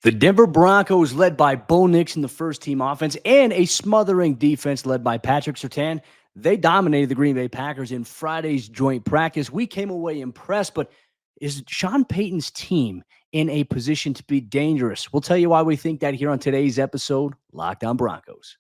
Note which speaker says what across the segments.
Speaker 1: The Denver Broncos, led by Bo Nix in the first-team offense and a smothering defense led by Patrick Surtain, they dominated the Green Bay Packers in Friday's joint practice. We came away impressed, but is Sean Payton's team in a position to be dangerous? We'll tell you why we think that here on today's episode, Locked On Broncos.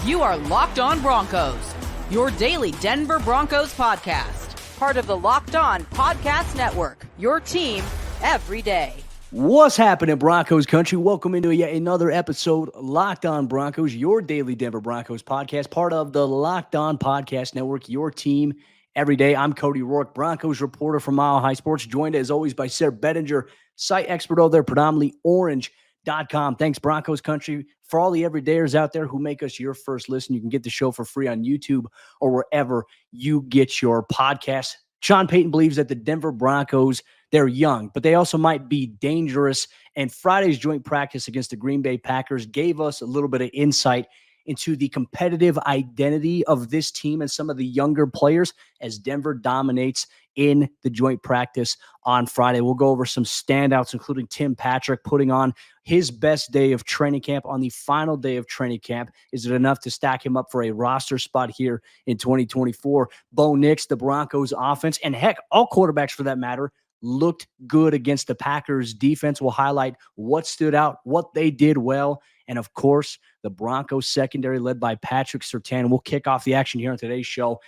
Speaker 2: You are Locked On Broncos, your daily Denver Broncos podcast. Part of the Locked On Podcast Network, your team every day.
Speaker 1: What's happening, Broncos Country? Welcome into yet another episode, Locked On Broncos, your daily Denver Broncos podcast, part of the Locked On Podcast Network, your team every day. I'm Cody Roark, Broncos reporter from Mile High Sports, joined as always by Sayre Bedinger, site expert over there, predominantly orange.com. Thanks, Broncos Country. For all the everydayers out there who make us your first listen, you can get the show for free on YouTube or wherever you get your podcasts. Sean Payton believes that the Denver Broncos, they're young, but they also might be dangerous. And Friday's joint practice against the Green Bay Packers gave us a little bit of insight into the competitive identity of this team and some of the younger players as Denver dominates in the joint practice on Friday. We'll go over some standouts, including Tim Patrick putting on his best day of training camp on the final day of training camp. Is it enough to stack him up for a roster spot here in 2024? Bo Nix, the Broncos offense, and heck, all quarterbacks for that matter, looked good against the Packers defense. We'll highlight what stood out, what they did well, and of course, the Broncos secondary led by Patrick Surtain. We'll kick off the action here on today's show.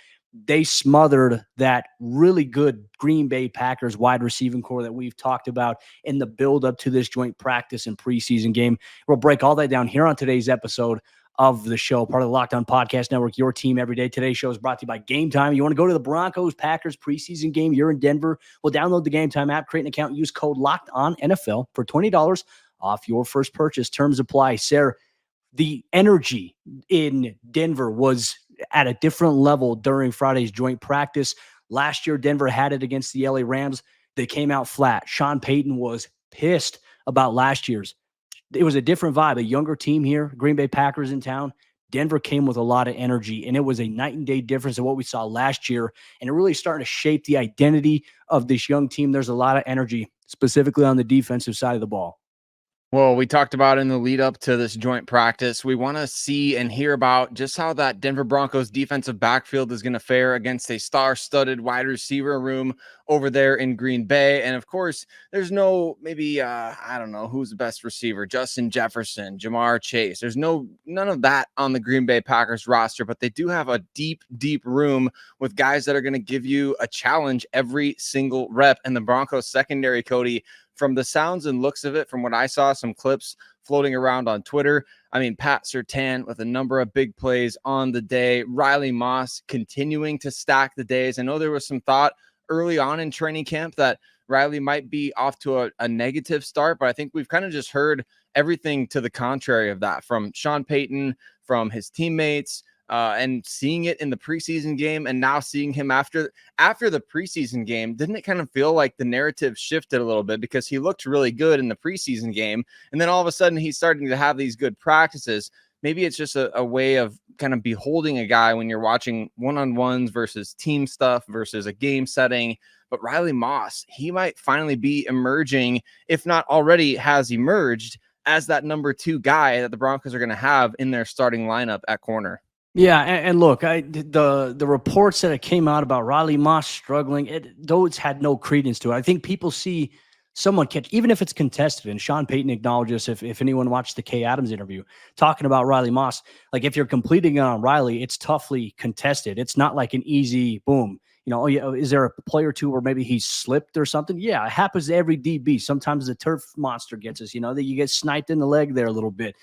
Speaker 1: They smothered that really good Green Bay Packers wide receiving core that we've talked about in the build-up to this joint practice and preseason game. We'll break all that down here on today's episode of the show, part of the Locked On Podcast Network, your team every day. Today's show is brought to you by Game Time. You want to go to the Broncos-Packers preseason game, you're in Denver, well, download the Game Time app, create an account, use code LOCKEDONNFL for $20 off your first purchase. Terms apply. Sayre, the energy in Denver was at a different level during Friday's joint practice. Last year, Denver had it against the LA Rams. They came out flat. Sean Payton was pissed about last year's. It was a different vibe, a younger team here, Green Bay Packers in town. Denver came with a lot of energy, and it was a night and day difference of what we saw last year, and it really started to shape the identity of this young team. There's a lot of energy, specifically on the defensive side of the ball.
Speaker 3: Well, we talked about in the lead up to this joint practice, we want to see and hear about just how that Denver Broncos defensive backfield is going to fare against a star-studded wide receiver room over there in Green Bay. And of course, there's no, I don't know, who's the best receiver, Justin Jefferson, Jamar Chase. There's none of that on the Green Bay Packers roster, but they do have a deep room with guys that are going to give you a challenge every single rep. And the Broncos secondary, Cody, from the sounds and looks of it, from what I saw, some clips floating around on Twitter, I mean, Pat Surtain with a number of big plays on the day. Riley Moss continuing to stack the days. I know there was some thought early on in training camp that Riley might be off to a negative start, but I think we've kind of just heard everything to the contrary of that from Sean Payton, from his teammates, and seeing it in the preseason game, and now seeing him after the preseason game. Didn't it kind of feel like the narrative shifted a little bit because he looked really good in the preseason game, and then all of a sudden he's starting to have these good practices? Maybe it's just a way of kind of beholding a guy when you're watching one-on-ones versus team stuff versus a game setting. But Riley Moss, he might finally be emerging, if not already has emerged, as that number 2 guy that the Broncos are going to have in their starting lineup at corner.
Speaker 1: Yeah, and look, the reports that came out about Riley Moss struggling, those had no credence to it. I think people see someone catch, even if it's contested, and Sean Payton acknowledges, if anyone watched the Kay Adams interview, talking about Riley Moss, like if you're completing it on Riley, it's toughly contested. It's not like an easy boom. You know, oh yeah, is there a play or two where maybe he slipped or something? Yeah, it happens to every DB. Sometimes the turf monster gets us, that you get sniped in the leg there a little bit.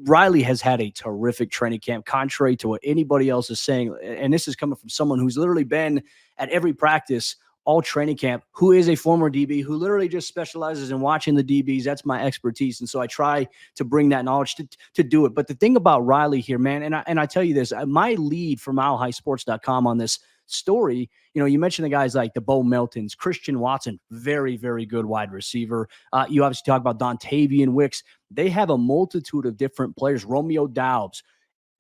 Speaker 1: Riley has had a terrific training camp, contrary to what anybody else is saying. And this is coming from someone who's literally been at every practice all training camp, who is a former DB, who literally just specializes in watching the DBs. That's my expertise. And so I try to bring that knowledge to do it. But the thing about Riley here, man, and I tell you this, my lead for milehighsports.com on this story, you mentioned the guys like the Bo Meltons, Christian Watson, very, very good wide receiver. You obviously talk about Dontavian Wicks. They have a multitude of different players, Romeo Doubs.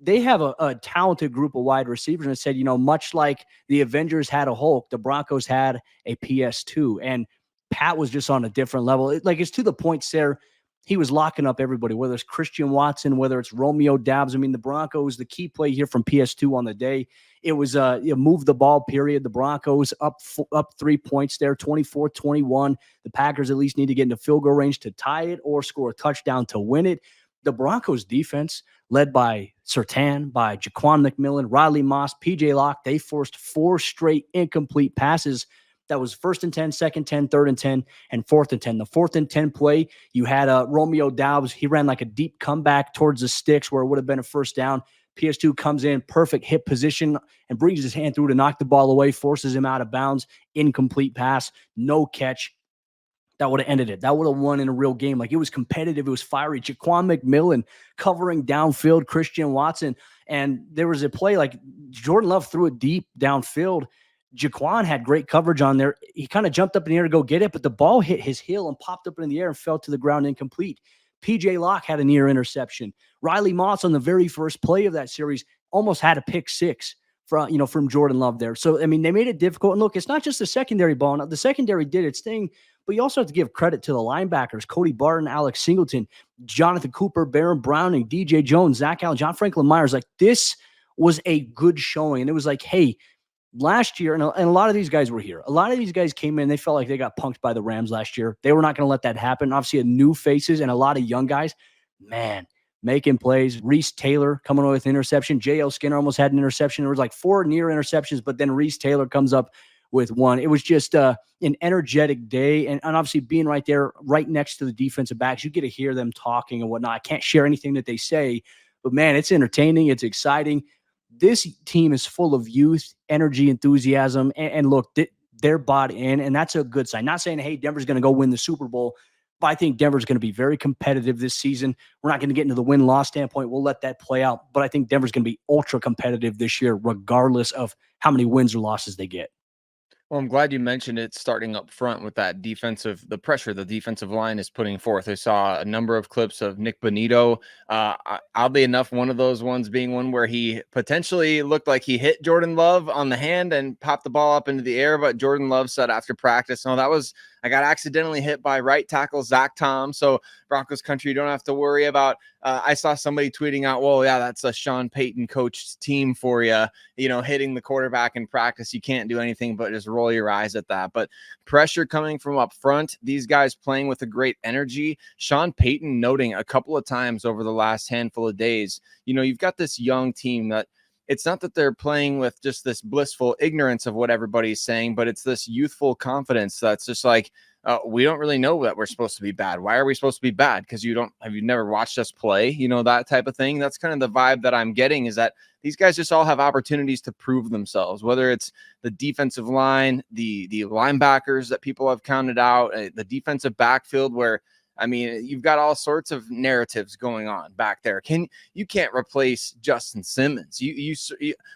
Speaker 1: they have a talented group of wide receivers, and it said, much like the Avengers had a Hulk, the Broncos had a PS2, and Pat was just on a different level. It's to the point, Sayre, he was locking up everybody, whether it's Christian Watson, whether it's Romeo Doubs. I mean, the Broncos, the key play here from PS2 on the day, it was move the ball period. The Broncos up 3 points there, 24-21. The Packers at least need to get into field goal range to tie it or score a touchdown to win it. The Broncos defense, led by Surtain, by Jaquan McMillian, Riley Moss, PJ Locke, they forced 4 straight incomplete passes. That was 1st and 10, 2nd and 10, 3rd and 10, and 4th and 10. The 4th and 10 play, you had Romeo Doubs. He ran like a deep comeback towards the sticks where it would have been a first down. PS2 comes in, perfect hip position, and brings his hand through to knock the ball away, forces him out of bounds, incomplete pass, no catch. That would have ended it. That would have won in a real game. It was competitive. It was fiery. Jaquan McMillian covering downfield Christian Watson. And there was a play Jordan Love threw it deep downfield. Jaquan had great coverage on there. He kind of jumped up in the air to go get it, but the ball hit his heel and popped up in the air and fell to the ground incomplete. PJ Locke had a near interception. Riley Moss on the very first play of that series almost had a pick 6 from Jordan Love there. So, I mean, they made it difficult. And look, it's not just the secondary ball. Now, the secondary did its thing, but you also have to give credit to the linebackers, Cody Barton, Alex Singleton, Jonathan Cooper, Baron Browning, DJ Jones, Zach Allen, John Franklin Myers. This was a good showing. And it was hey, last year, and a lot of these guys were here. A lot of these guys came in, they felt like they got punked by the Rams last year. They were not going to let that happen. Obviously, new faces and a lot of young guys. Man, making plays. Reese Taylor coming away with an interception. J.L. Skinner almost had an interception. There was 4 near interceptions, but then Reese Taylor comes up with 1. It was just an energetic day. And obviously being right there, right next to the defensive backs, you get to hear them talking and whatnot. I can't share anything that they say, but man, it's entertaining. It's exciting. This team is full of youth, energy, enthusiasm. And look, they're bought in, and that's a good sign. Not saying, hey, Denver's going to go win the Super Bowl, but I think Denver's going to be very competitive this season. We're not going to get into the win-loss standpoint. We'll let that play out. But I think Denver's going to be ultra competitive this year, regardless of how many wins or losses they get.
Speaker 3: Well, I'm glad you mentioned it starting up front with that the pressure the defensive line is putting forth. I saw a number of clips of Nick Bonito. Oddly enough, one of those ones being one where he potentially looked like he hit Jordan Love on the hand and popped the ball up into the air. But Jordan Love said after practice, no, I got accidentally hit by right tackle Zach Tom. So Broncos country, you don't have to worry about. I saw somebody tweeting out, well, yeah, that's a Sean Payton coached team for you, hitting the quarterback in practice. You can't do anything but just roll your eyes at that. But pressure coming from up front, these guys playing with a great energy. Sean Payton noting a couple of times over the last handful of days, you've got this young team that it's not that they're playing with just this blissful ignorance of what everybody's saying, but it's this youthful confidence that's just we don't really know that we're supposed to be bad. Why are we supposed to be bad? Because you never watched us play, that type of thing. That's kind of the vibe that I'm getting, is that these guys just all have opportunities to prove themselves, whether it's the defensive line, the linebackers that people have counted out, the defensive backfield where, you've got all sorts of narratives going on back there. You can't replace Justin Simmons. You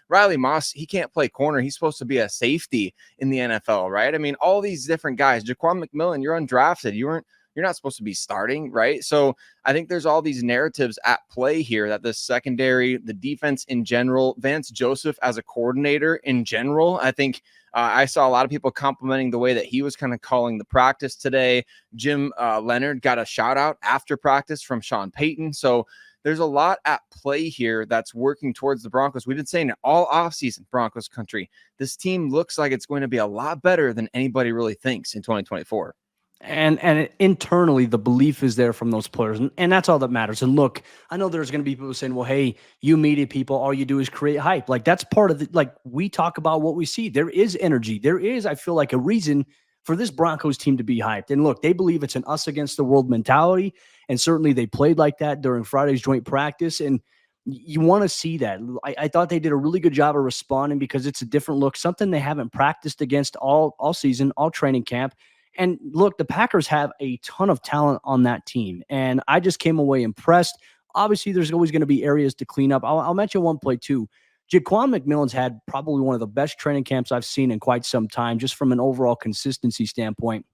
Speaker 3: Riley Moss, he can't play corner. He's supposed to be a safety in the NFL, right? All these different guys. Jaquan McMillian, you're undrafted. You're not supposed to be starting, right? So I think there's all these narratives at play here that the secondary, the defense in general, Vance Joseph as a coordinator in general, I think I saw a lot of people complimenting the way that he was kind of calling the practice today. Jim Leonard got a shout out after practice from Sean Payton. So there's a lot at play here that's working towards the Broncos. We've been saying it all offseason, Broncos country. This team looks like it's going to be a lot better than anybody really thinks in 2024.
Speaker 1: And internally, the belief is there from those players. And that's all that matters. And look, I know there's going to be people saying, well, hey, you media people, all you do is create hype. That's part of it. We talk about what we see. There is energy. There is, I feel like, a reason for this Broncos team to be hyped. And look, they believe it's an us against the world mentality. And certainly they played like that during Friday's joint practice. And you want to see that. I thought they did a really good job of responding because it's a different look, something they haven't practiced against all season, all training camp. And look, the Packers have a ton of talent on that team, and I just came away impressed. Obviously, there's always going to be areas to clean up. I'll mention one play too. Jaquan McMillian's had probably one of the best training camps I've seen in quite some time, just from an overall consistency standpoint.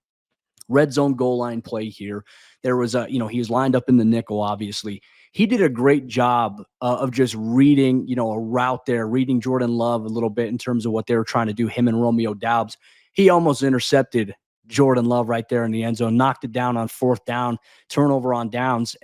Speaker 1: red zone goal line play here. There was he was lined up in the nickel, obviously. He did a great job of just reading, a route there, reading Jordan Love a little bit in terms of what they were trying to do, him and Romeo Doubs. He almost intercepted Jordan Love right there in the end zone, knocked it down on fourth down, turnover on downs.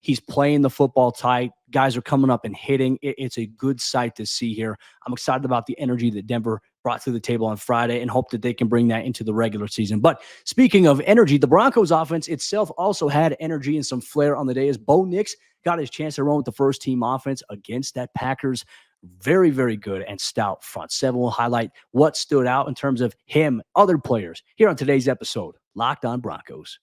Speaker 1: He's playing the football tight. Guys are coming up and hitting. It's a good sight to see here. I'm excited about the energy that Denver brought to the table on Friday and hope that they can bring that into the regular season. But speaking of energy, the Broncos offense itself also had energy and some flair on the day as Bo Nix got his chance to run with the first team offense against that Packers very, very good and stout front seven. Will highlight what stood out in terms of him, other players here on today's episode, Locked On Broncos.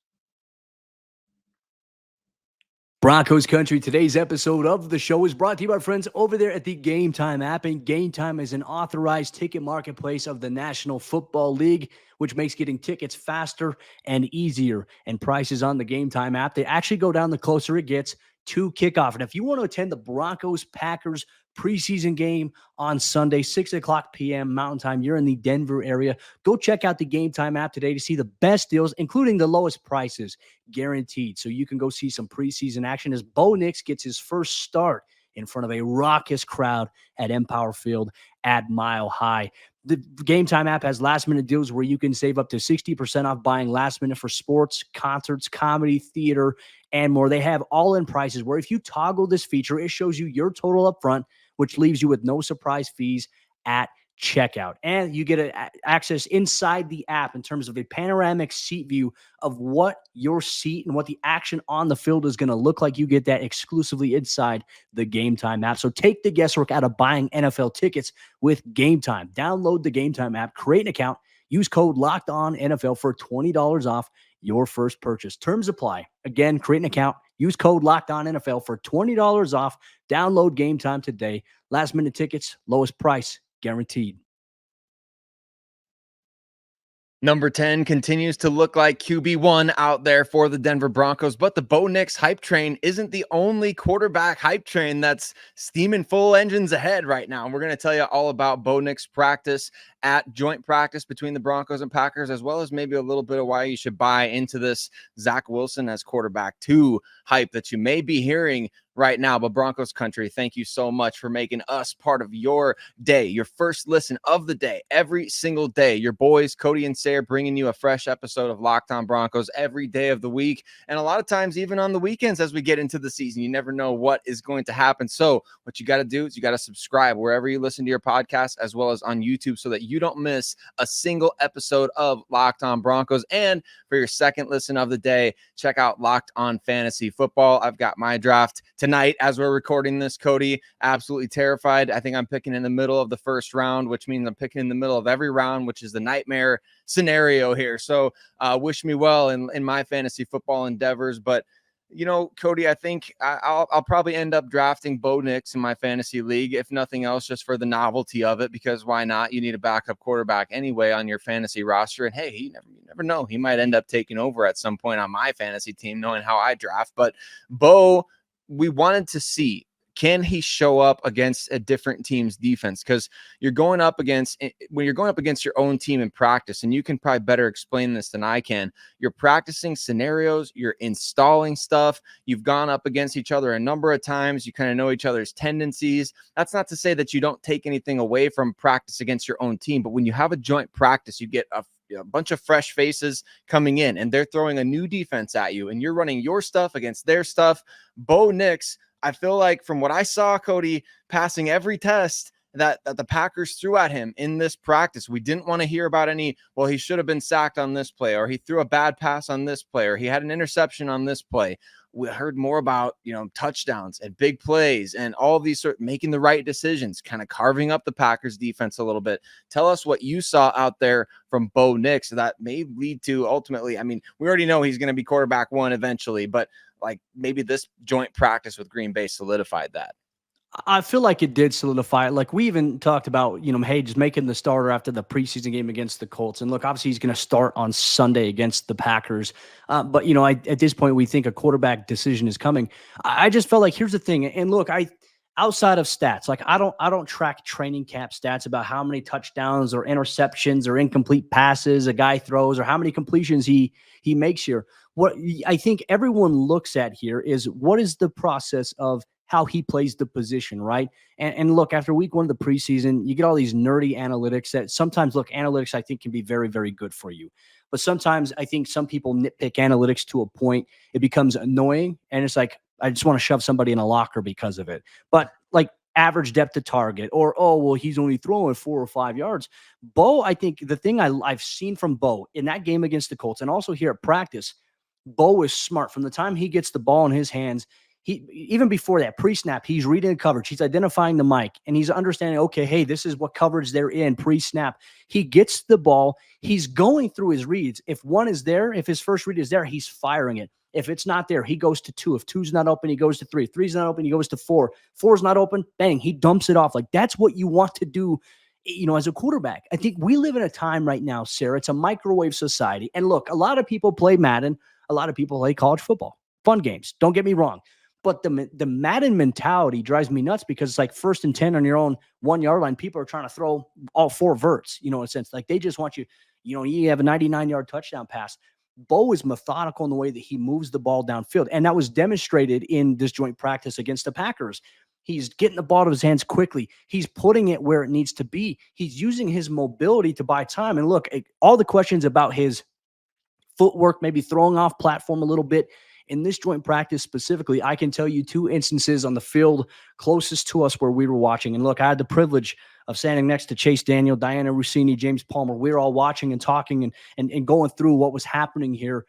Speaker 1: Broncos Country, today's episode of the show is brought to you by our friends over there at the Game Time app. And Game Time is an authorized ticket marketplace of the National Football League, which makes getting tickets faster and easier. And prices on the Game Time app, they actually go down the closer it gets to kickoff. And if you want to attend the Broncos-Packers preseason game on Sunday, 6 o'clock p.m. Mountain Time, you're in the Denver area, go check out the Game Time app today to see the best deals, including the lowest prices guaranteed. So you can go see some preseason action as Bo Nix gets his first start in front of a raucous crowd at Empower Field at Mile High. The Game Time app has last-minute deals where you can save up to 60% off buying last minute for sports, concerts, comedy, theater, and more. They have all-in prices where if you toggle this feature, it shows you your total up front, which leaves you with no surprise fees at checkout. And you get access inside the app in terms of a panoramic seat view of what your seat and what the action on the field is going to look like. You get that exclusively inside the Game Time app. So take the guesswork out of buying NFL tickets with Game Time. Download the Game Time app, create an account, use code LOCKEDONNFL for $20 off your first purchase. Terms apply. Again, create an account, use code LOCKEDONNFL for $20 off. Download Game Time today. Last minute tickets, lowest price guaranteed.
Speaker 3: Number 10 continues to look like QB1 out there for the Denver Broncos, but the Bo Nix hype train isn't the only quarterback hype train that's steaming full engines ahead right now. And we're going to tell you all about Bo Nix practice at joint practice between the Broncos and Packers, as well as maybe a little bit of why you should buy into this Zach Wilson as quarterback 2 hype that you may be hearing right now. But Broncos Country, thank you so much for making us part of your day, your first listen of the day, every single day. Your boys, Cody and Sayre, bringing you a fresh episode of Locked On Broncos every day of the week. And a lot of times, even on the weekends as we get into the season, you never know what is going to happen. So what you got to do is you got to subscribe wherever you listen to your podcast, as well as on YouTube, so that you don't miss a single episode of Locked On Broncos. And for your second listen of the day, check out Locked On Fantasy Football. I've got my draft tonight as we're recording this, Cody. Absolutely terrified. I think I'm picking in the middle of the first round, which means I'm picking in the middle of every round, which is the nightmare scenario here. So wish me well in my fantasy football endeavors. But Cody, I think I'll probably end up drafting Bo Nix in my fantasy league, if nothing else, just for the novelty of it, because why not? You need a backup quarterback anyway on your fantasy roster. And hey, you never know. He might end up taking over at some point on my fantasy team, knowing how I draft. But Bo, we wanted to see, can he show up against a different team's defense? Because when you're going up against your own team in practice, and you can probably better explain this than I can, you're practicing scenarios, you're installing stuff, you've gone up against each other a number of times, you kind of know each other's tendencies. That's not to say that you don't take anything away from practice against your own team, but when you have a joint practice, you get a bunch of fresh faces coming in, and they're throwing a new defense at you, and you're running your stuff against their stuff. Bo Nix, I feel like from what I saw, Cody, passing every test that the Packers threw at him in this practice, we didn't want to hear about well, he should have been sacked on this play, or he threw a bad pass on this play, or he had an interception on this play. We heard more about, touchdowns and big plays and all these making the right decisions, kind of carving up the Packers defense a little bit. Tell us what you saw out there from Bo Nix that may lead to ultimately, we already know he's going to be quarterback 1 eventually, but maybe this joint practice with Green Bay solidified that.
Speaker 1: I feel like it did solidify it. Like we even talked about, hey, just making the starter after the preseason game against the Colts. And look, obviously he's going to start on Sunday against the Packers. But, at this point, we think a quarterback decision is coming. I just felt like, here's the thing. And look, outside of stats, like I don't track training camp stats about how many touchdowns or interceptions or incomplete passes a guy throws or how many completions he makes here. What I think everyone looks at here is what is the process of how he plays the position, right? And look, after week 1 of the preseason, you get all these nerdy analytics that sometimes, look, analytics I think can be very, very good for you. But sometimes I think some people nitpick analytics to a point. It becomes annoying. And it's like, I just want to shove somebody in a locker because of it. But like average depth of target or, oh, well, he's only throwing 4 or 5 yards. Bo, I think the thing I've seen from Bo in that game against the Colts and also here at practice, Bo is smart. From the time he gets the ball in his hands, he even before that pre-snap, he's reading the coverage, he's identifying the mic, and he's understanding, okay, hey, this is what coverage they're in pre-snap. He gets the ball, he's going through his reads. If one is there, if his first read is there, he's firing it. If it's not there, he goes to 2. If 2's not open, he goes to 3. 3's not open, he goes to 4. 4's not open, bang, he dumps it off. Like that's what you want to do, as a quarterback. I think we live in a time right now, Sarah, it's a microwave society. And look, a lot of people play Madden, a lot of people play college football. Fun games, don't get me wrong. But the Madden mentality drives me nuts because it's like 1st and 10 on your own 1-yard line. People are trying to throw all 4 verts, in a sense. Like they just want you, you have a 99-yard touchdown pass. Bo is methodical in the way that he moves the ball downfield. And that was demonstrated in this joint practice against the Packers. He's getting the ball to his hands quickly. He's putting it where it needs to be. He's using his mobility to buy time. And look, all the questions about his footwork, maybe throwing off platform a little bit, in this joint practice specifically, I can tell you 2 instances on the field closest to us where we were watching. And look, I had the privilege of standing next to Chase Daniel, Diana Rossini, James Palmer. We were all watching and talking and going through what was happening here.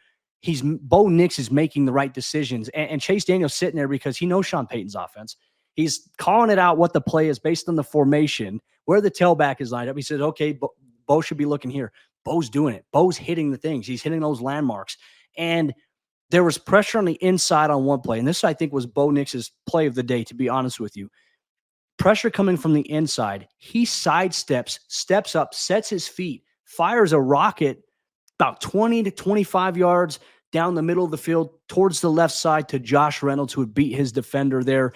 Speaker 1: Bo Nix is making the right decisions. And Chase Daniel's sitting there because he knows Sean Payton's offense. He's calling it out what the play is based on the formation, where the tailback is lined up. He says, okay, Bo should be looking here. Bo's doing it. Bo's hitting the things. He's hitting those landmarks. And there was pressure on the inside on one play. And this, I think, was Bo Nix's play of the day, to be honest with you. Pressure coming from the inside. He sidesteps, steps up, sets his feet, fires a rocket about 20 to 25 yards down the middle of the field towards the left side to Josh Reynolds, who would beat his defender there.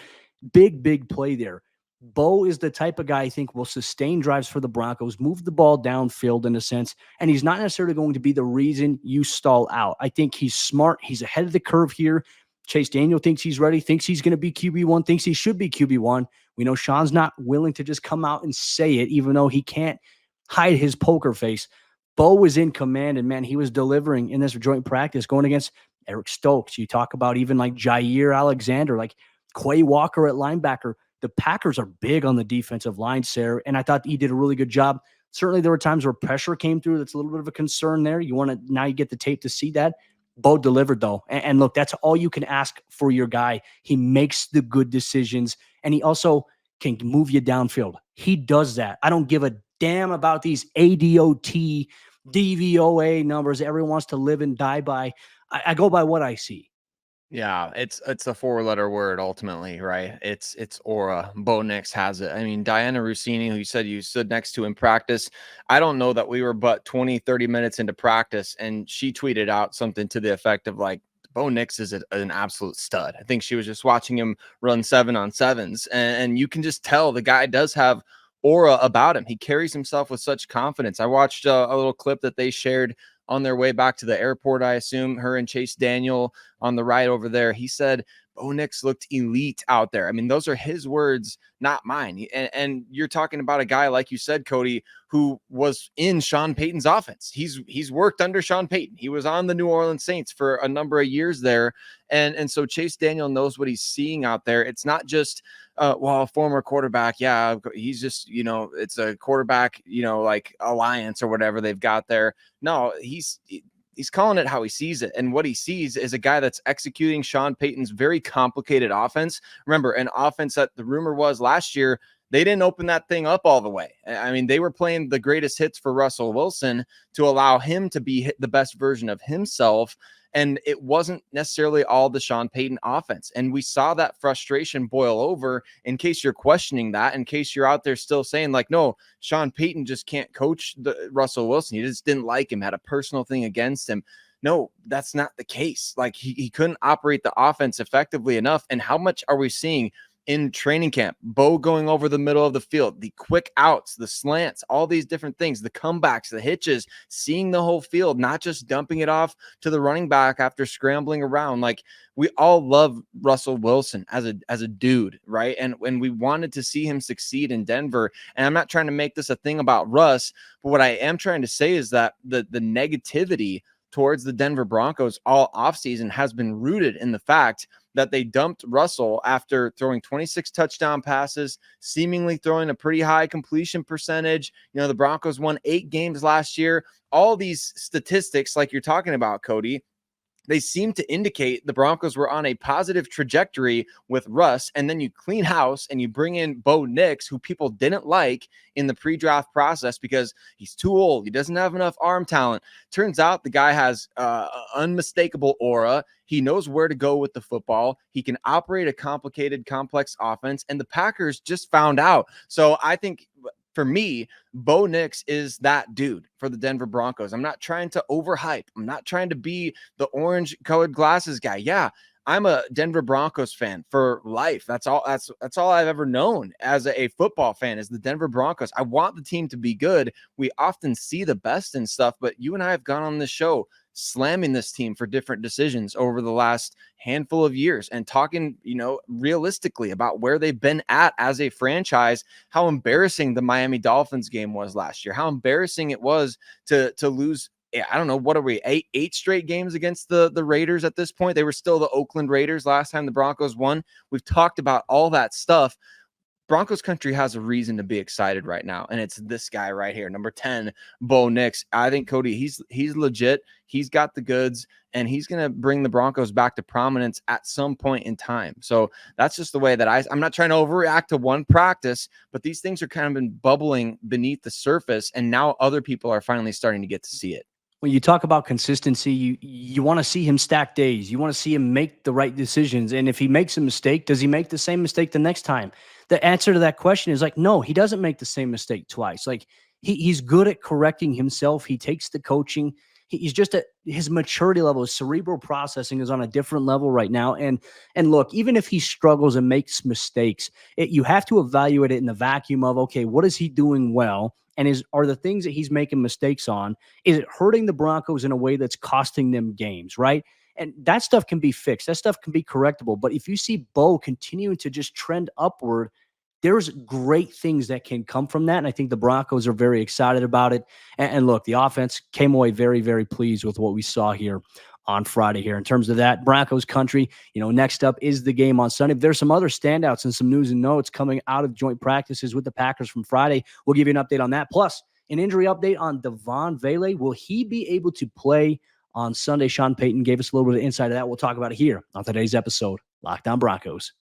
Speaker 1: Big play there. Bo is the type of guy I think will sustain drives for the Broncos, move the ball downfield in a sense, and he's not necessarily going to be the reason you stall out. I think he's smart. He's ahead of the curve here. Chase Daniel thinks he's ready, thinks he's going to be QB1, thinks he should be QB1. We know Sean's not willing to just come out and say it, even though he can't hide his poker face. Bo was in command, and man, he was delivering in this joint practice going against Eric Stokes. You talk about even like Jair Alexander, like Quay Walker at linebacker. The Packers are big on the defensive line, Sarah, and I thought he did a really good job. Certainly there were times where pressure came through. That's a little bit of a concern there. Now you get the tape to see that. Bo delivered, though. And look, that's all you can ask for your guy. He makes the good decisions, and he also can move you downfield. He does that. I don't give a damn about these ADOT, DVOA numbers everyone wants to live and die by. I go by what I see.
Speaker 3: Yeah, it's a 4-letter word ultimately, right? It's aura. Bo Nix has it. I mean, Diana Rossini, who you said you stood next to in practice, I don't know that we were but 20, 30 minutes into practice, and she tweeted out something to the effect of like, Bo Nix is an absolute stud. I think she was just watching him run 7-on-7s, and you can just tell the guy does have aura about him. He carries himself with such confidence. I watched a little clip that they shared on their way back to the airport, I assume, her and Chase Daniel on the ride over there. He said, Bo Nix looked elite out there. I mean, those are his words, not mine. And you're talking about a guy, like you said, Cody, who was in Sean Payton's offense. He's worked under Sean Payton. He was on the New Orleans Saints for a number of years there. And so Chase Daniel knows what he's seeing out there. It's not just, a former quarterback. Yeah, he's just, it's a quarterback, like alliance or whatever they've got there. No, he's calling it how he sees it. And what he sees is a guy that's executing Sean Payton's very complicated offense. Remember, an offense that the rumor was last year, they didn't open that thing up all the way. I mean, they were playing the greatest hits for Russell Wilson to allow him to be the best version of himself. And it wasn't necessarily all the Sean Payton offense. And we saw that frustration boil over. In case you're questioning that, in case you're out there still saying like, no, Sean Payton just can't coach Russell Wilson. He just didn't like him, had a personal thing against him. No, that's not the case. Like he couldn't operate the offense effectively enough. And how much are we seeing in training camp. Bo going over the middle of the field, the quick outs, the slants, all these different things, the comebacks, the hitches, seeing the whole field, not just dumping it off to the running back after scrambling around. Like, we all love Russell Wilson as a dude, right? And when we wanted to see him succeed in Denver, and I'm not trying to make this a thing about Russ, but what I am trying to say is that the negativity towards the Denver Broncos all offseason has been rooted in the fact that they dumped Russell after throwing 26 touchdown passes, seemingly throwing a pretty high completion percentage. You know, the Broncos won 8 games last year. All these statistics, like you're talking about, Cody, they seem to indicate the Broncos were on a positive trajectory with Russ, and then you clean house and you bring in Bo Nix, who people didn't like in the pre-draft process because he's too old. He doesn't have enough arm talent. Turns out the guy has unmistakable aura. He knows where to go with the football. He can operate a complicated, complex offense, and the Packers just found out. So I think, for me, Bo Nix is that dude for the Denver Broncos. I'm not trying to overhype. I'm not trying to be the orange colored glasses guy. Yeah, I'm a Denver Broncos fan for life. That's all I've ever known as a football fan, is the Denver Broncos. I want the team to be good. We often see the best and stuff, but you and I have gone on this show slamming this team for different decisions over the last handful of years and talking, you know, realistically about where they've been at as a franchise, how embarrassing the Miami Dolphins game was last year, how embarrassing it was to lose. I don't know, what are we, eight straight games against the Raiders at this point? They were still the Oakland Raiders last time the Broncos won. We've talked about all that stuff. Broncos country has a reason to be excited right now, and it's this guy right here, number 10, Bo Nix. I think, Cody, he's legit. He's got the goods, and he's going to bring the Broncos back to prominence at some point in time. So that's just the way that I'm not trying to overreact to one practice, but these things are kind of been bubbling beneath the surface, and now other people are finally starting to get to see it.
Speaker 1: When you talk about consistency, you want to see him stack days. You want to see him make the right decisions. And if he makes a mistake, does he make the same mistake the next time? The answer to that question is like, no, he doesn't make the same mistake twice. Like, he's good at correcting himself. He takes the coaching. He's just at his maturity level, his cerebral processing is on a different level right now. And look, even if he struggles and makes mistakes, you have to evaluate it in the vacuum of, okay, what is he doing well? And are the things that he's making mistakes on, is it hurting the Broncos in a way that's costing them games, right? And that stuff can be fixed. That stuff can be correctable. But if you see Bo continuing to just trend upward, there's great things that can come from that. And I think the Broncos are very excited about it. And look, the offense came away very, very pleased with what we saw here on Friday here. In terms of that, Broncos country, next up is the game on Sunday. There's some other standouts and some news and notes coming out of joint practices with the Packers from Friday. We'll give you an update on that. Plus, an injury update on Devon Vele. Will he be able to play on Sunday? Sean Payton gave us a little bit of insight of that. We'll talk about it here on today's episode, Locked On Broncos.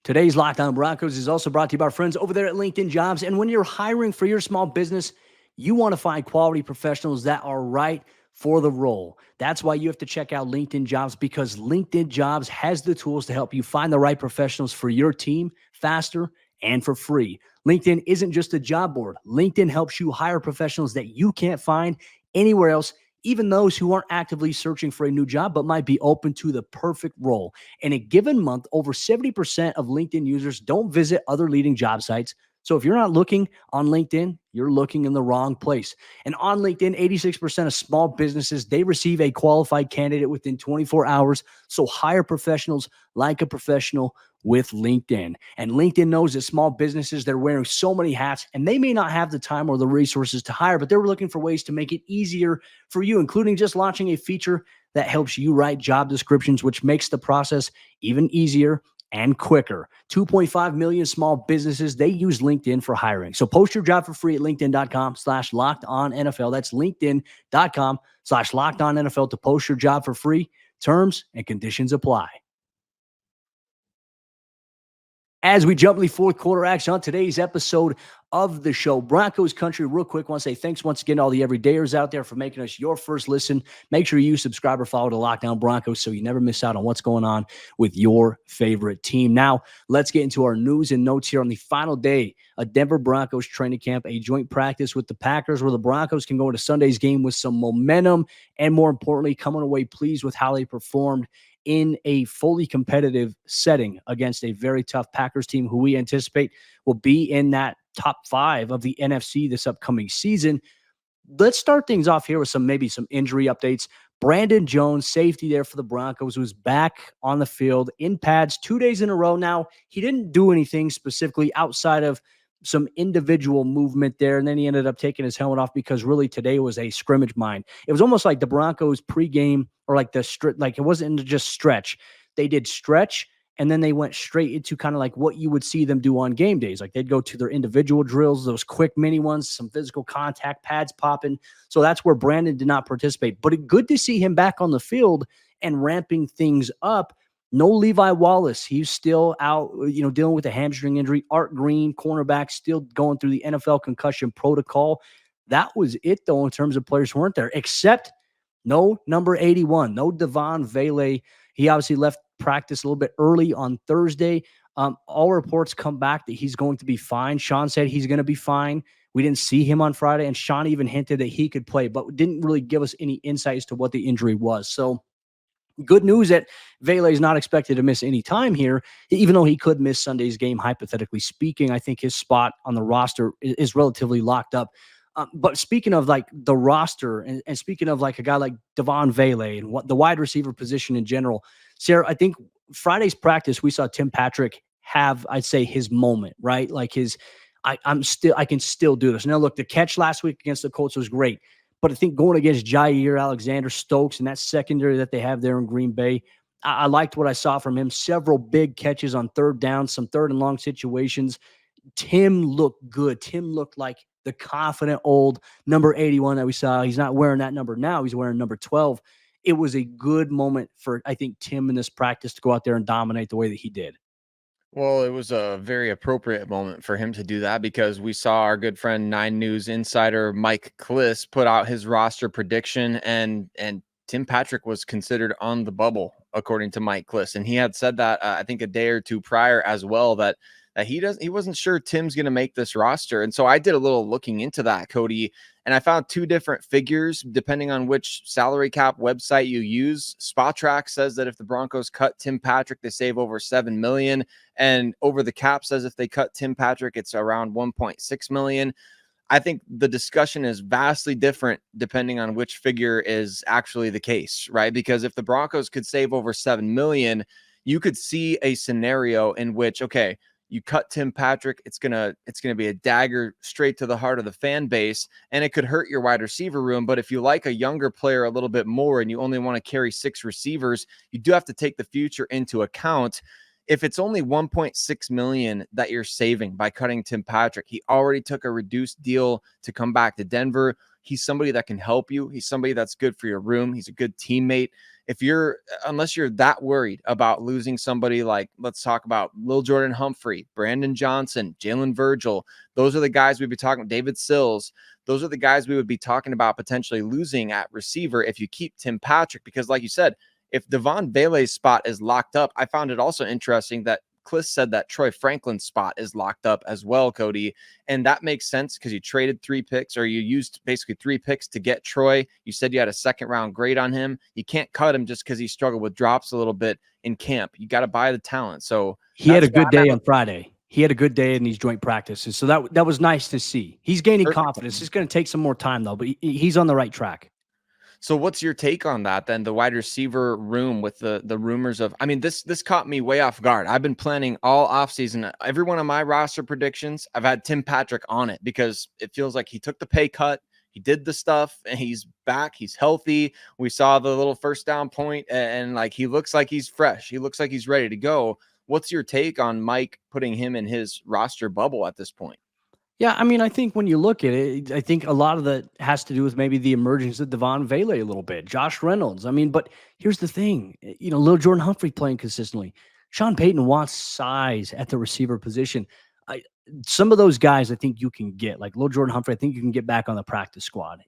Speaker 1: Today's Locked On Broncos is also brought to you by our friends over there at LinkedIn Jobs. And when you're hiring for your small business, you want to find quality professionals that are right for the role. That's why you have to check out LinkedIn Jobs, because LinkedIn Jobs has the tools to help you find the right professionals for your team faster and for free. LinkedIn isn't just a job board. LinkedIn helps you hire professionals that you can't find anywhere else, even those who aren't actively searching for a new job but might be open to the perfect role. In a given month, over 70% of LinkedIn users don't visit other leading job sites. So if you're not looking on LinkedIn, you're looking in the wrong place. And on LinkedIn, 86% of small businesses, they receive a qualified candidate within 24 hours. So hire professionals like a professional with LinkedIn. And LinkedIn knows that small businesses, they're wearing so many hats, and they may not have the time or the resources to hire, but they're looking for ways to make it easier for you, including just launching a feature that helps you write job descriptions, which makes the process even easier and quicker. 2.5 million small businesses, they use LinkedIn for hiring. So post your job for free at linkedin.com/lockedonnfl. That's linkedin.com/lockedonnfl to post your job for free. Terms and conditions apply. As we jump into the fourth quarter action on today's episode of the show, Broncos Country, real quick, want to say thanks once again to all the everydayers out there for making us your first listen. Make sure you subscribe or follow to Locked On Broncos so you never miss out on what's going on with your favorite team. Now, let's get into our news and notes here on the final day of Denver Broncos training camp, a joint practice with the Packers where the Broncos can go into Sunday's game with some momentum and, more importantly, coming away pleased with how they performed in a fully competitive setting against a very tough Packers team who we anticipate will be in that top 5 of the NFC this upcoming season. Let's start things off here with maybe some injury updates. Brandon Jones, safety there for the Broncos, was back on the field in pads 2 days in a row. Now, he didn't do anything specifically outside of some individual movement there, and then he ended up taking his helmet off because really today was a scrimmage mine. It was almost like the Broncos pregame, or like it wasn't just stretch. They did stretch, and then they went straight into kind of like what you would see them do on game days. Like they'd go to their individual drills, those quick mini ones, some physical contact, pads popping. So that's where Brandon did not participate. But good to see him back on the field and ramping things up. No Levi Wallace. He's still out, dealing with a hamstring injury. Art Green, cornerback, still going through the NFL concussion protocol. That was it, though, in terms of players who weren't there, except no number 81, no Devon Vele. He obviously left practice a little bit early on Thursday. All reports come back that he's going to be fine. Sean said he's going to be fine. We didn't see him on Friday, and Sean even hinted that he could play, but didn't really give us any insight as to what the injury was. So good news that Vele is not expected to miss any time here, even though he could miss Sunday's game, hypothetically speaking. I think his spot on the roster is relatively locked up. But speaking of like the roster and speaking of like a guy like Devon Vele and what the wide receiver position in general, Sayre, I think Friday's practice, we saw Tim Patrick have, I'd say, his moment, right? Like I can still do this. Now, look, the catch last week against the Colts was great, but I think going against Jair Alexander, Stokes, and that secondary that they have there in Green Bay, I liked what I saw from him. Several big catches on third down, some third and long situations. Tim looked good. Tim looked like the confident old number 81 that we saw. He's not wearing that number now. He's wearing number 12. It was a good moment for, I think, Tim in this practice to go out there and dominate the way that he did.
Speaker 3: Well, it was a very appropriate moment for him to do that because we saw our good friend 9 News insider Mike Kliss put out his roster prediction, and Tim Patrick was considered on the bubble, according to Mike Kliss. And he had said that, I think, a day or two prior as well, that he wasn't sure Tim's going to make this roster. And so I did a little looking into that, Cody, and I found 2 different figures depending on which salary cap website you use. Spotrac says that if the Broncos cut Tim Patrick, they save over $7 million. And Over the Cap says if they cut Tim Patrick, it's around $1.6 million. I think the discussion is vastly different depending on which figure is actually the case, right? Because if the Broncos could save over $7 million, you could see a scenario in which, okay, you cut Tim Patrick, it's gonna be a dagger straight to the heart of the fan base, and it could hurt your wide receiver room. But if you like a younger player a little bit more and you only want to carry 6 receivers, you do have to take the future into account. If it's only $1.6 million that you're saving by cutting Tim Patrick, he already took a reduced deal to come back to Denver. He's somebody that can help you. He's somebody that's good for your room. He's a good teammate. Unless you're that worried about losing somebody like, let's talk about Lil Jordan Humphrey, Brandon Johnson, Jalen Virgil. Those are the guys we'd be talking about. David Sills. Those are the guys we would be talking about potentially losing at receiver if you keep Tim Patrick, because like you said, if Devon Vele's spot is locked up, I found it also interesting that Kliss said that Troy Franklin's spot is locked up as well, Cody. And that makes sense because you traded 3 picks, or you used basically 3 picks to get Troy. You said you had a 2nd-round grade on him. You can't cut him just because he struggled with drops a little bit in camp. You got to buy the talent. So
Speaker 1: he had a good day on Friday. He had a good day in these joint practices. So that was nice to see. He's gaining confidence. It's going to take some more time, though, but he's on the right track.
Speaker 3: So what's your take on that then? The wide receiver room with the rumors of, I mean, this caught me way off guard. I've been planning all offseason. Every one of my roster predictions, I've had Tim Patrick on it because it feels like he took the pay cut. He did the stuff and he's back. He's healthy. We saw the little first down point and like, he looks like he's fresh. He looks like he's ready to go. What's your take on Mike putting him in his roster bubble at this point?
Speaker 1: Yeah, I mean, I think when you look at it, I think a lot of that has to do with maybe the emergence of Devon Vele a little bit, Josh Reynolds. I mean, but here's the thing, Lil Jordan Humphrey playing consistently. Sean Payton wants size at the receiver position. Some of those guys I think you can get, like Lil Jordan Humphrey, I think you can get back on the practice squad.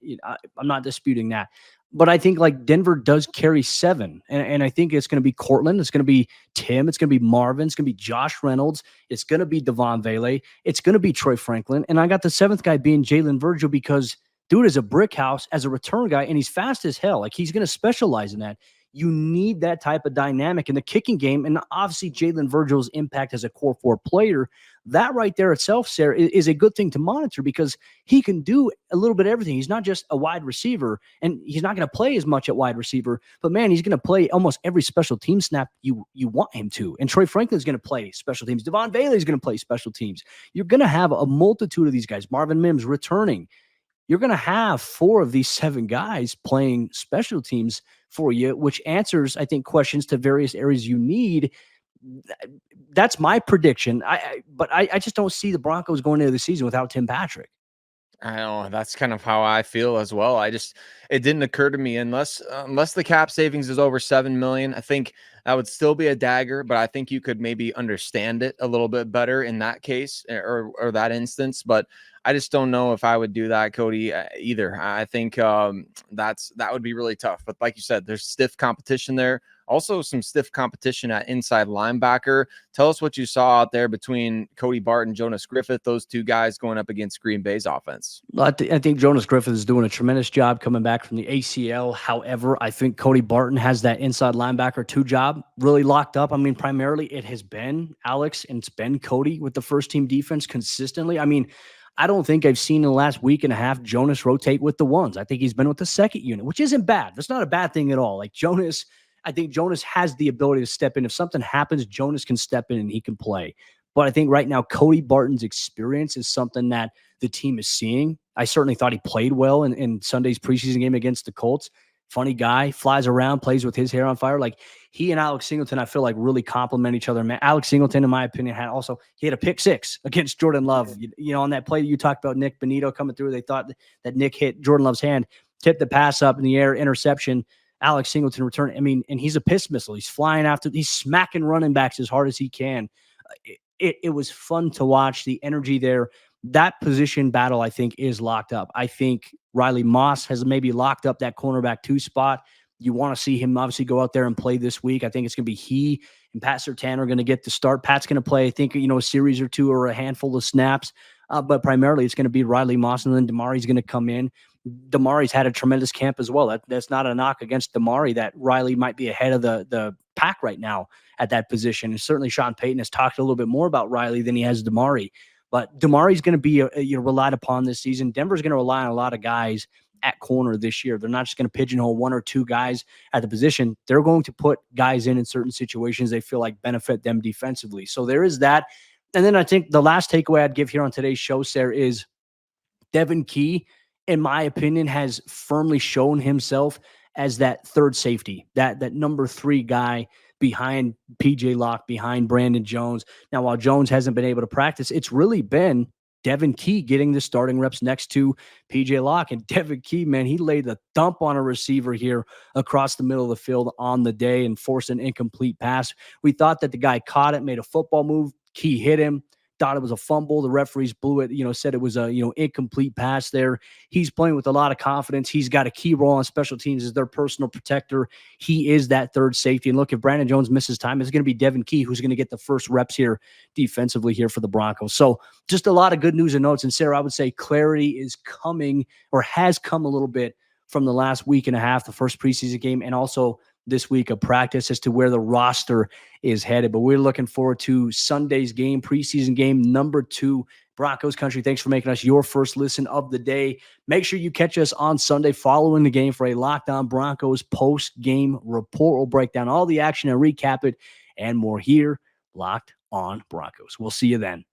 Speaker 1: I'm not disputing that. But I think like Denver does carry 7. And I think it's going to be Cortland. It's going to be Tim. It's going to be Marvin. It's going to be Josh Reynolds. It's going to be Devon Vele. It's going to be Troy Franklin. And I got the 7th guy being Jalen Virgil because dude is a brick house as a return guy, and he's fast as hell. Like he's going to specialize in that. You need that type of dynamic in the kicking game. And obviously, Jalen Virgil's impact as a core 4 player, that right there itself, Sayre, is a good thing to monitor because he can do a little bit of everything. He's not just a wide receiver, and he's not going to play as much at wide receiver, but man, he's going to play almost every special team snap you want him to. And Troy Franklin's going to play special teams. Devon Bailey's going to play special teams. You're going to have a multitude of these guys. Marvin Mims returning. You're going to have 4 of these 7 guys playing special teams for you, which answers, I think, questions to various areas you need. That's my prediction. But I just don't see the Broncos going into the season without Tim Patrick.
Speaker 3: I know that's kind of how I feel as well. It didn't occur to me unless the cap savings is over $7 million. I think that would still be a dagger, but I think you could maybe understand it a little bit better in that case or that instance. But I just don't know if I would do that, Cody, either. I think that would be really tough. But like you said, there's stiff competition there. Also, some stiff competition at inside linebacker. Tell us what you saw out there between Cody Barton, Jonas Griffith, those 2 guys going up against Green Bay's offense.
Speaker 1: I think Jonas Griffith is doing a tremendous job coming back from the ACL. However, I think Cody Barton has that inside linebacker 2 job really locked up. I mean, primarily it has been Alex and it's been Cody with the first team defense consistently. I mean, I don't think I've seen in the last week and a half Jonas rotate with the ones. I think he's been with the second unit, which isn't bad. That's not a bad thing at all. Like I think Jonas has the ability to step in. If something happens, Jonas can step in and he can play. But I think right now, Cody Barton's experience is something that the team is seeing. I certainly thought he played well in Sunday's preseason game against the Colts. Funny guy, flies around, plays with his hair on fire. Like he and Alex Singleton, I feel like really complement each other. Man, Alex Singleton, in my opinion, he had a pick 6 against Jordan Love. You know, on that play that you talked about, Nick Benito coming through, they thought that Nick hit Jordan Love's hand, tipped the pass up in the air, interception. Alex Singleton return. I mean, and he's a piss missile. He's flying after, he's smacking running backs as hard as he can. It was fun to watch the energy there. That position battle, I think, is locked up. I think Riley Moss has maybe locked up that cornerback 2 spot. You want to see him obviously go out there and play this week. I think it's going to be he and Pat Surtain are going to get the start. Pat's going to play, I think, a series or 2 or a handful of snaps. But primarily it's going to be Riley Moss, and then Damari's going to come in. Damari's had a tremendous camp as well. That's not a knock against Damari, that Riley might be ahead of the pack right now at that position. And certainly Sean Payton has talked a little bit more about Riley than he has Damari. But Damari's going to be relied upon this season. Denver's going to rely on a lot of guys at corner this year. They're not just going to pigeonhole 1 or 2 guys at the position. They're going to put guys in certain situations they feel like benefit them defensively. So there is that. And then I think the last takeaway I'd give here on today's show, Sayre, is Devin Key, in my opinion, has firmly shown himself as that third safety, that number 3 guy behind PJ Locke, behind Brandon Jones. Now, while Jones hasn't been able to practice, it's really been Devin Key getting the starting reps next to PJ Locke. And Devin Key, man, he laid the thump on a receiver here across the middle of the field on the day and forced an incomplete pass. We thought that the guy caught it, made a football move. Key hit him. Thought it was a fumble. The referees blew it, said it was a, incomplete pass there. He's playing with a lot of confidence. He's got a key role on special teams as their personal protector. He is that third safety. And look, if Brandon Jones misses time, it's going to be Devin Key who's going to get the first reps here defensively here for the Broncos. So just a lot of good news and notes. And Sayre, I would say clarity is coming, or has come a little bit from the last week and a half, the first preseason game, and also this week of practice as to where the roster is headed. But we're looking forward to Sunday's game, preseason game number 2, Broncos Country. Thanks for making us your first listen of the day. Make sure you catch us on Sunday following the game for a Locked On Broncos post-game report. We'll break down all the action and recap it and more here, Locked On Broncos. We'll see you then.